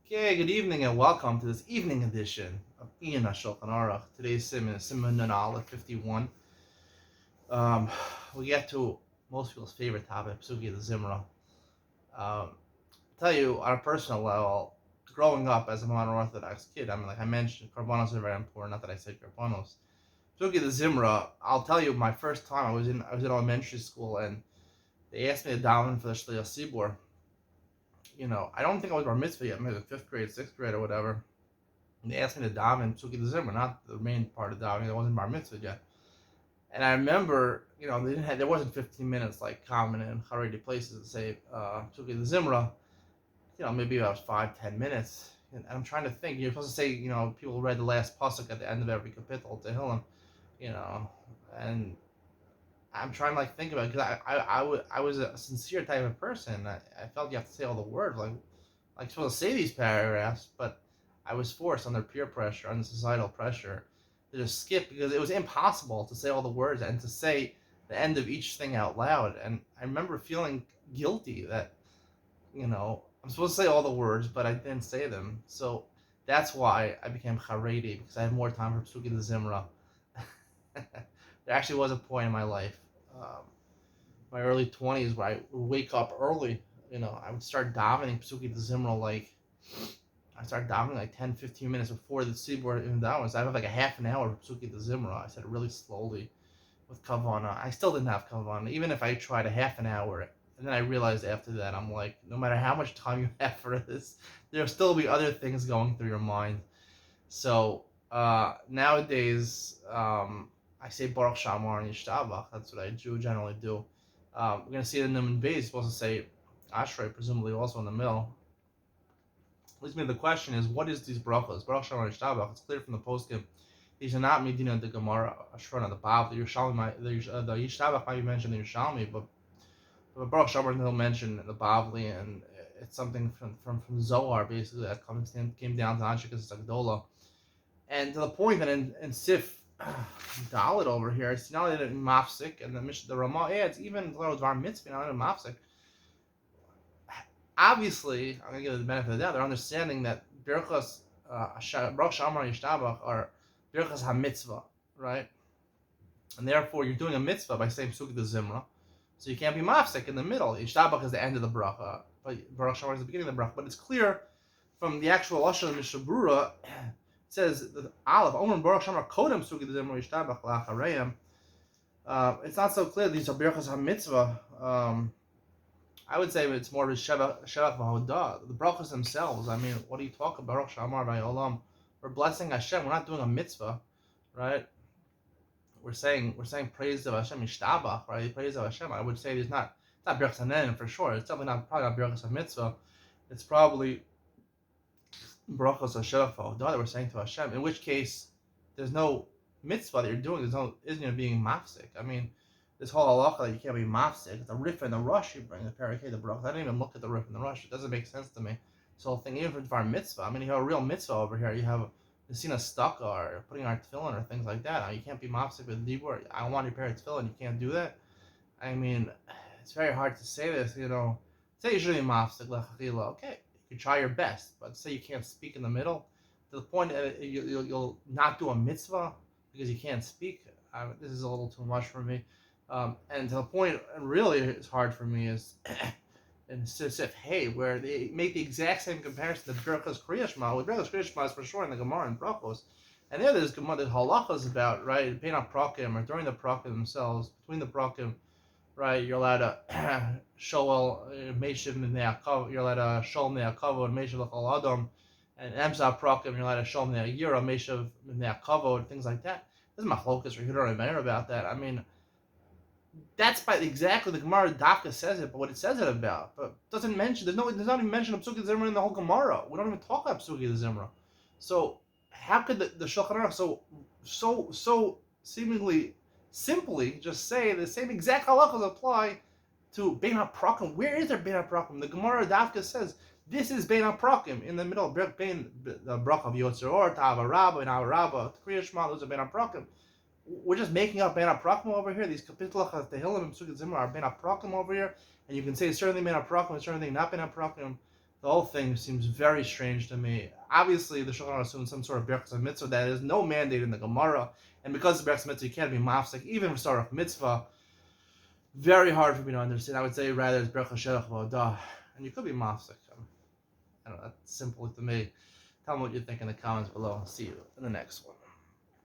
Okay, good evening and welcome to this evening edition of Iyun Orach. Today's sim is Sim Nun Aleph 51. Um, we get to most people's favorite topic, Psuki the Zimra. Tell you on a personal level, growing up as a non-Orthodox kid, like I mentioned, Karbanos are very important. Not that I said Karbanos. Psuki the Zimra. I'll tell you, my first time I was in elementary school and they asked me to daven for the Shliach Sibor. I don't think I was bar mitzvah yet, maybe fifth grade, sixth grade, or whatever. And they asked me to daven Psuki the Zimmer, not the main part of davening. It wasn't bar mitzvah yet. And I remember, there wasn't 15 minutes like common in Haredi places to say Psuki the Zimra. Maybe about 5-10 minutes. And I'm trying to think. You're supposed to say, people read the last pasuk at the end of every kapitel to Hillim, you know, and I'm trying to think about it because I was a sincere type of person. I felt you have to say all the words like supposed to say these paragraphs, but I was forced under peer pressure, under societal pressure, to just skip because it was impossible to say all the words and to say the end of each thing out loud. And I remember feeling guilty that I'm supposed to say all the words, but I didn't say them. So that's why I became Haredi because I had more time for Psuki the Zimra. There actually was a point in my life, um, my early 20s, where I would wake up early. I would start davening Psuki the Zimra I started davening 10-15 minutes before the seaboard even daven. So I have like a half an hour of Psuki the Zimra. I said it really slowly with Kavana. I still didn't have Kavana, even if I tried a half an hour. And then I realized after that, I'm like, no matter how much time you have for this, there'll still be other things going through your mind. So nowadays, I say Baruch Shamar and Yishtabach. That's what I generally do. We're going to see it in Niman Beis. You're supposed to say Ashrei, presumably also in the middle. Leads me to the question is, what is these brachos? Baruch Shamar and Yishtabach. It's clear from the poskim. These are not Medina, the Gemara, Ashrona, the Bab, the Yerushalmi, the Yishtabach might be mentioned in Yerushalmi, but Baruch Shamar he'll mention the Bavli, and it's something from Zohar, basically, that came down to Anshikas Zagdola. And to the point that in Sif Dalit over here, it's not only in Mafsik, and the Ramah adds, even though it's Var Mitzvah, not in Mafsik. Obviously, I'm going to give it the benefit of the doubt, they're understanding that Birchas, Baruch Shamar Yishtabach are Birchas HaMitzvah, right? And therefore, you're doing a mitzvah by saying Psuki the Zimra. So you can't be mafsek in the middle. Yishtabach is the end of the bracha, but Baruch Shamar is the beginning of the bracha. But it's clear from the actual Lashon Mishabura, it says the Aleph Omer Baruch Shamar Kodem Psuki the Zimra Yishtabach La'achareim. It's not so clear. These are Birchas HaMitzvah. I would say it's more of a Shevach V'Hodah. The brachas themselves. I mean, what do you talk about? Baruch Shamar V'Olam. We're blessing Hashem. We're not doing a mitzvah, right? We're saying praise of Hashem, Yishtabach, right? Praise of Hashem. I would say it's not Birchas Hanenim for sure. It's definitely probably not Birchas HaMitzvah. It's probably Brachos HaShevach V'Hodah that we're saying to Hashem. In which case, there's no mitzvah that you're doing. There's no isn't being mafsik. I mean, this whole halacha that you can't be mafsik. The Rif and the Rush you bring the parakeh, the brachos. I didn't even look at the Rif and the Rush. It doesn't make sense to me. This whole thing, even for our mitzvah. I mean, you have a real mitzvah over here. You have Nesina Stucca or putting our tefillin or things like that. You can't be mafsik with dibur. I want to repair tefillin. You can't do that. I mean, it's very hard to say this. Say you shouldn't be mafsik lechachila. Okay, you can try your best, but say you can't speak in the middle to the point that you'll not do a mitzvah because you can't speak. This is a little too much for me. And to the point, really, it's hard for me is. And Sif Hey, where they make the exact same comparison to Birchas Kriya Shema. With Birchas Kriya Shema is for sure in the Gemara and Brachos. And there's Gemara that halachas about, right, Bein HaPrakim, or during the Prakim themselves, between the Prakim, right, you're allowed to Shoel Meshiv Mnei HaKavod, you're allowed to Shoel Mnei HaKavod, Meshiv L'chol Adam, and Emsa Prakim, you're allowed to Shoel Mnei HaYira, Meshiv Mnei HaKavod, things like that. There's machlokas or Yehuda and Meir about that. I mean, that's by exactly the Gemara Dafka says it, but what it says it about, but doesn't mention. There's not even mention of Psuki the Zimra in the whole Gemara. We don't even talk about Psuki the Zimra. So how could the Shulchan Aruch so seemingly simply just say the same exact halachas apply to Bein HaPrakim? Where is there Bein HaPrakim? The Gemara Dafka says this is Bein HaPrakim in the middle. Bein the bracha of Yotzer Or, Ta'ava Rabba, and Ava Rabba, Kriya Shema. Those are Bein HaPrakim. We're just making up Bein HaPrakim over here. These kapitulach of Tehillim and Psuki Zimra are Bein HaPrakim over here, and you can say certainly Bein HaPrakim and certainly not Bein HaPrakim. The whole thing seems very strange to me. Obviously, the Shulchan Aruch assumes some sort of Birchas mitzvah that is no mandate in the Gemara, and because the Birchas mitzvah, you can't be mafsek even for Sarach mitzvah. Very hard for me to understand. I would say rather it's Birchas Shedach V'Odah, and you could be mafsek. I don't know, that's simple to me. Tell me what you think in the comments below. See you in the next one.